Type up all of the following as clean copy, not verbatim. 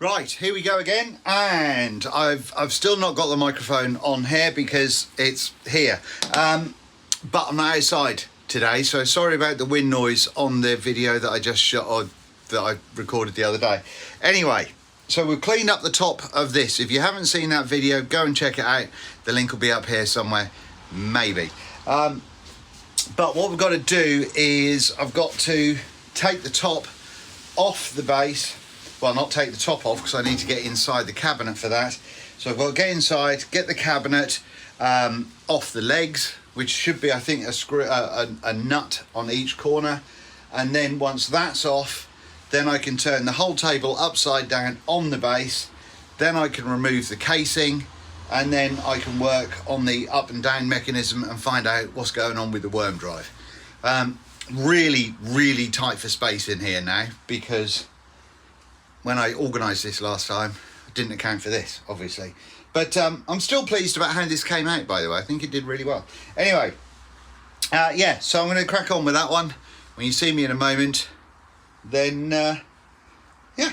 Right, here we go again, and I've still not got the microphone on here because it's here, but I'm outside today, so sorry about the wind noise on the video that I just shot, or that I recorded the other day. Anyway, so we've cleaned up the top of this. If you haven't seen that video, go and check it out. The link will be up here somewhere, maybe. But what we've got to do is I've got to take the top off the base. Well, not take the top off because I need to get inside the cabinet for that. So I've got to get inside, get the cabinet off the legs, which should be, I think, a screw, a nut on each corner. And then once that's off, then I can turn the whole table upside down on the base. Then I can remove the casing, and then I can work on the up and down mechanism and find out what's going on with the worm drive. Really, really tight for space in here now, because when I organised this last time, I didn't account for this, obviously. But I'm still pleased about how this came out, by the way. I think it did really well. Anyway, yeah, so I'm going to crack on with that one. When you see me in a moment, then, yeah,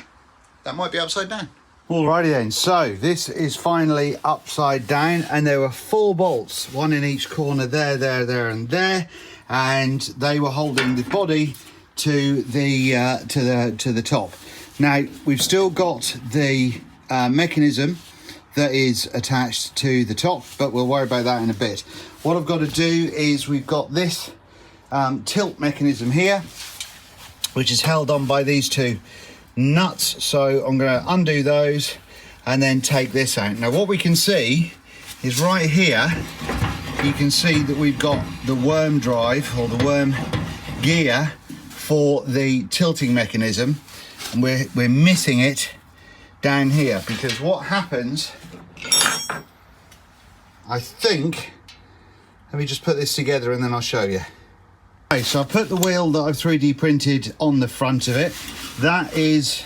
that might be upside down. Alrighty then, so this is finally upside down, and there were 4 bolts, one in each corner there, there, and there, and they were holding the body to the top. Now, we've still got the mechanism that is attached to the top, but we'll worry about that in a bit. What I've got to do is we've got this tilt mechanism here, which is held on by these 2 nuts. So I'm going to undo those and then take this out. Now, what we can see is right here, you can see that we've got the worm drive, or the worm gear, for the tilting mechanism. And we're missing it down here, because what happens, I think, let me just put this together and then I'll show you. Okay, so I put the wheel that I've 3D printed on the front of it. That is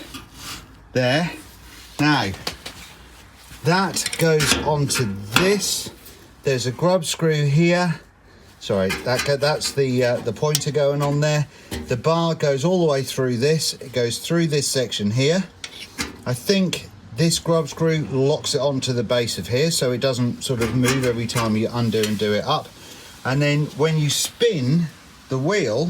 there. Now, that goes onto this. There's a grub screw here. Sorry, that's the pointer going on there. The bar goes all the way through this. It goes through this section here. I think this grub screw locks it onto the base of here, so it doesn't sort of move every time you undo and do it up. And then when you spin the wheel,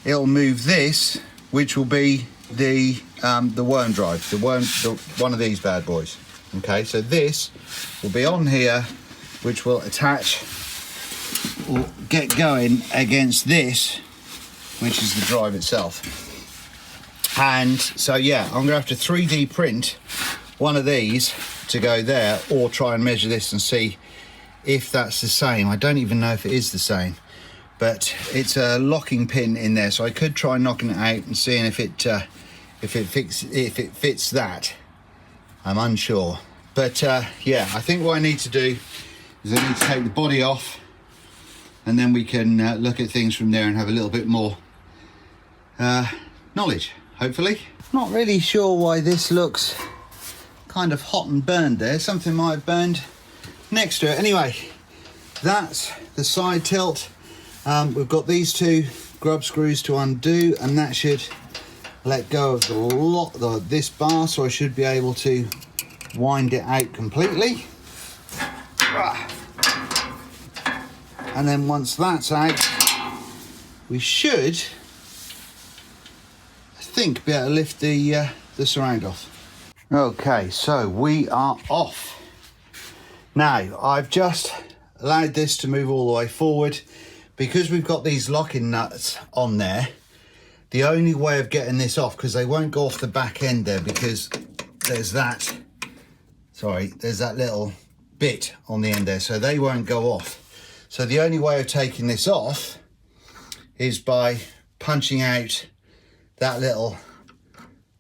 it'll move this, which will be the worm drive, one of these bad boys. Okay, so this will be on here, which will attach or get going against this, which is the drive itself. And so yeah, I'm gonna have to 3D print one of these to go there, or try and measure this and see if that's the same. I don't even know if it is the same, but it's a locking pin in there, so I could try knocking it out and seeing if it fits that. I'm unsure, but yeah, I think what I need to do is I need to take the body off, and then we can look at things from there and have a little bit more knowledge, hopefully. Not really sure why this looks kind of hot and burned there. Something might have burned next to it. Anyway, that's the side tilt. We've got these 2 grub screws to undo, and that should let go of this bar, so I should be able to wind it out completely. And then once that's out, we should, I think, be able to lift the surround off. Okay, so we are off. Now, I've just allowed this to move all the way forward. Because we've got these locking nuts on there, the only way of getting this off, because they won't go off the back end there, because there's that little bit on the end there, so they won't go off. So the only way of taking this off is by punching out that little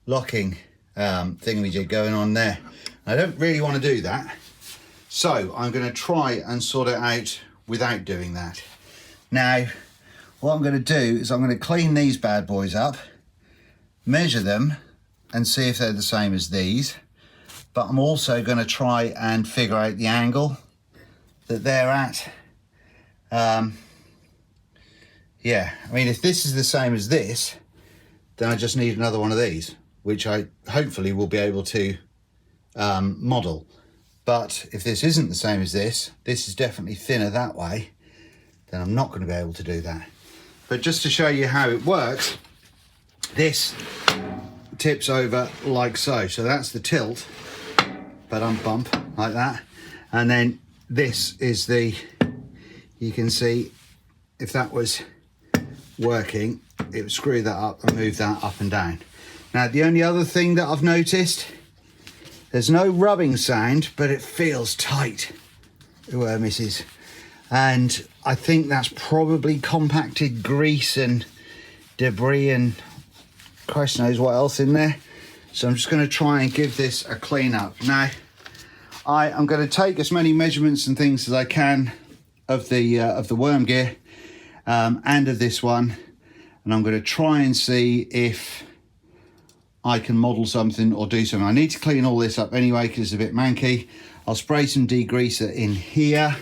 locking thingamajig going on there. I don't really want to do that, so I'm going to try and sort it out without doing that. Now, what I'm going to do is I'm going to clean these bad boys up, measure them, and see if they're the same as these. But I'm also going to try and figure out the angle that they're at. Yeah, I mean, if this is the same as this, then I just need another one of these. which I hopefully will be able to model. But if this isn't the same as this is definitely thinner that way, then I'm not going to be able to do that. But just to show you how it works, this tips over like so. So that's the tilt, but bump like that. And then this is the, you can see if that was working, it would screw that up and move that up and down. Now, the only other thing that I've noticed, there's no rubbing sound, but it feels tight. Ooh, misses. And I think that's probably compacted grease and debris and Christ knows what else in there. So I'm just going to try and give this a clean up. Now, I'm going to take as many measurements and things as I can of the worm gear and of this one, and I'm going to try and see if I can model something or do something. I need to clean all this up anyway because it's a bit manky. I'll spray some degreaser in here.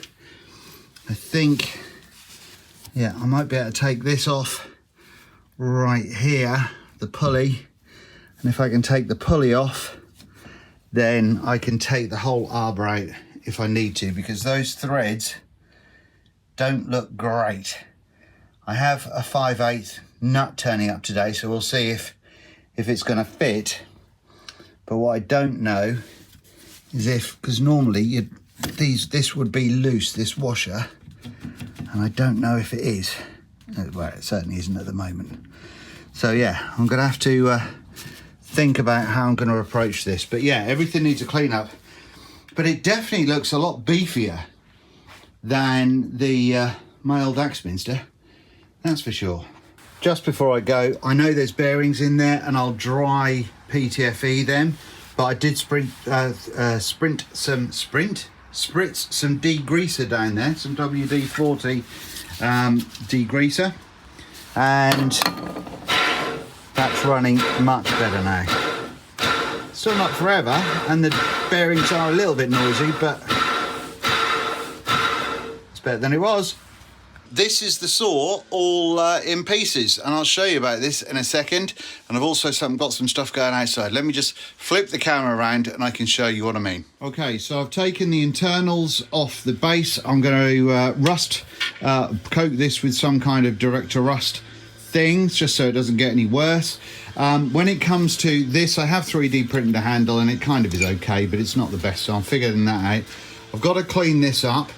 I think, yeah, I might be able to take this off right here, the pulley, and if I can take the pulley off, then I can take the whole arbor out if I need to, because those threads don't look great. I have a 5/8 nut turning up today, so we'll see if it's going to fit. But what I don't know is if, because normally this would be loose, this washer, and I don't know if it is. Well, it certainly isn't at the moment. So yeah, I'm going to have to think about how I'm going to approach this. But yeah, everything needs a clean up. But it definitely looks a lot beefier than the my old Axminster, that's for sure. Just before I go, I know there's bearings in there and I'll dry PTFE them, but I did spritz some degreaser down there, some WD-40 degreaser, and that's running much better now. Still not forever, and the bearings are a little bit noisy, but it's better than it was. This is the saw all in pieces, and I'll show you about this in a second. And I've also got some stuff going outside. Let me just flip the camera around and I can show you what I mean. Okay, so I've taken the internals off the base. I'm going to coat this with some kind of direct to rust thing, just so it doesn't get any worse. When it comes to this, I have 3D printed a handle and it kind of is okay, but it's not the best, so I'm figuring that out. I've got to clean this up.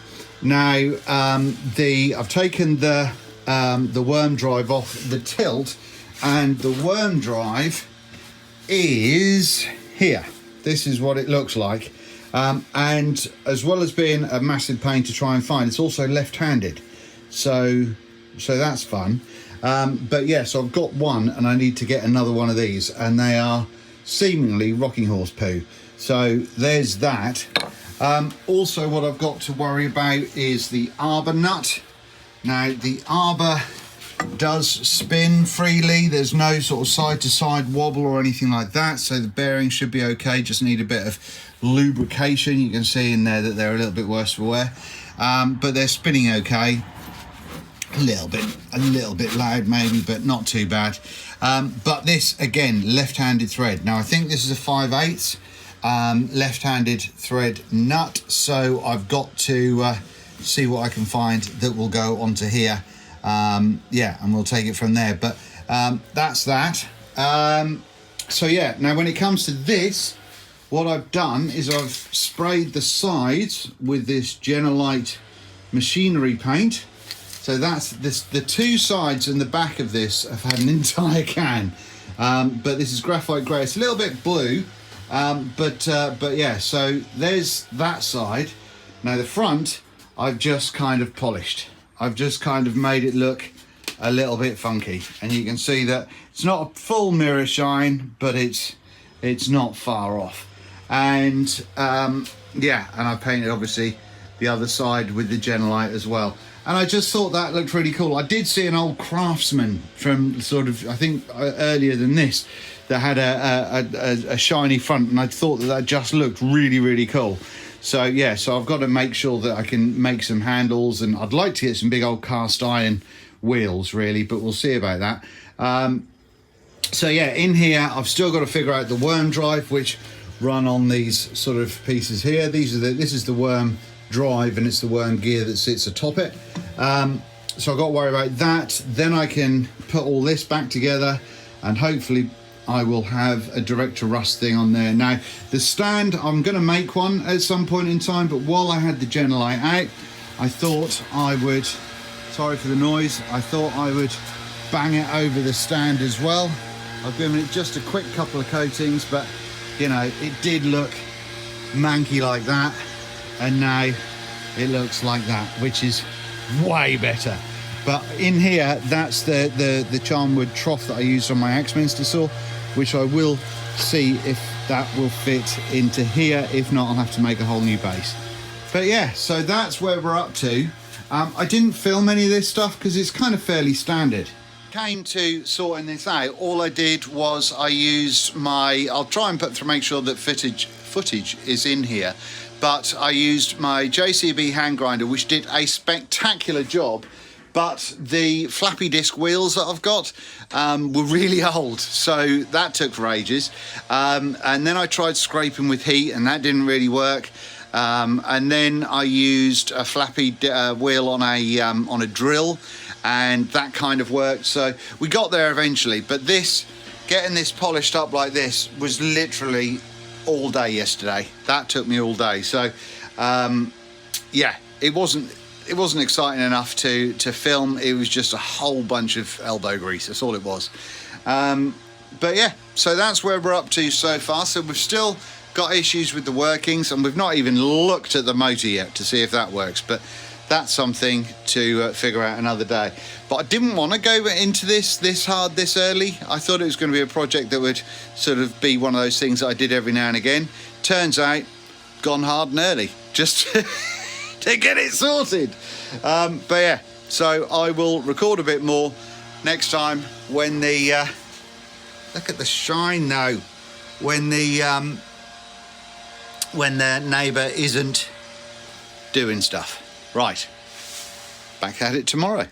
Now, I've taken the worm drive off the tilt, and the worm drive is here. This is what it looks like. And as well as being a massive pain to try and find, it's also left-handed. So that's fun. But yeah, so I've got one and I need to get another one of these, and they are seemingly rocking horse poo. So there's that. Also, what I've got to worry about is the arbor nut. Now, the arbor does spin freely. There's no sort of side-to-side wobble or anything like that, so the bearings should be okay. Just need a bit of lubrication. You can see in there that they're a little bit worse for wear, but they're spinning okay. A little bit loud maybe, but not too bad. But this, again, left-handed thread. Now, I think this is a 5/8 left-handed thread nut, so I've got to see what I can find that will go onto here. Yeah, and we'll take it from there. But that's that. So yeah, now when it comes to this, what I've done is I've sprayed the sides with this Genelite machinery paint. So that's this. The two sides and the back of this have had an entire can, but this is graphite grey. It's a little bit blue. But yeah, so there's that side. Now the front, I've just kind of polished. I've just kind of made it look a little bit funky, and you can see that it's not a full mirror shine, but it's not far off. And yeah, and I painted obviously the other side with the Genelite as well. And I just thought that looked really cool. I did see an old Craftsman from sort of, I think earlier than this, that had a shiny front, and I thought that just looked really, really cool. So yeah, so I've got to make sure that I can make some handles, and I'd like to get some big old cast iron wheels really, but we'll see about that. So yeah, in here I've still got to figure out the worm drive, which run on these sort of pieces here. This is the worm drive, and it's the worm gear that sits atop it. So I've got to worry about that. Then I can put all this back together, and hopefully I will have a direct to rust thing on there. Now the stand, I'm going to make one at some point in time, but while I had the Genelite out, I thought I would, sorry for the noise, I thought I would bang it over the stand as well. I've given it just a quick couple of coatings, but you know, it did look manky like that, and now it looks like that, which is way better. But in here, that's the Charnwood trough that I used on my Axminster saw, which I will see if that will fit into here. If not, I'll have to make a whole new base. But yeah, so that's where we're up to. I didn't film any of this stuff because it's kind of fairly standard. Came to sorting this out, all I did was I used my, I'll try and make sure that footage is in here, but I used my JCB hand grinder, which did a spectacular job, but the flappy disc wheels that I've got were really old, so that took for ages. And then I tried scraping with heat, and that didn't really work. And then I used a flappy wheel on a drill, and that kind of worked. So we got there eventually, but getting this polished up like this was literally all day yesterday. That took me all day. So yeah, it wasn't exciting enough to film. It was just a whole bunch of elbow grease. That's all it was. But yeah, so that's where we're up to so far. So we've still got issues with the workings, and we've not even looked at the motor yet to see if that works, but that's something to figure out another day. But I didn't want to go into this hard this early. I thought it was going to be a project that would sort of be one of those things that I did every now and again. Turns out, gone hard and early, just to get it sorted. But yeah, so I will record a bit more next time when the look at the shine now, when the neighbour isn't doing stuff. Right, back at it tomorrow.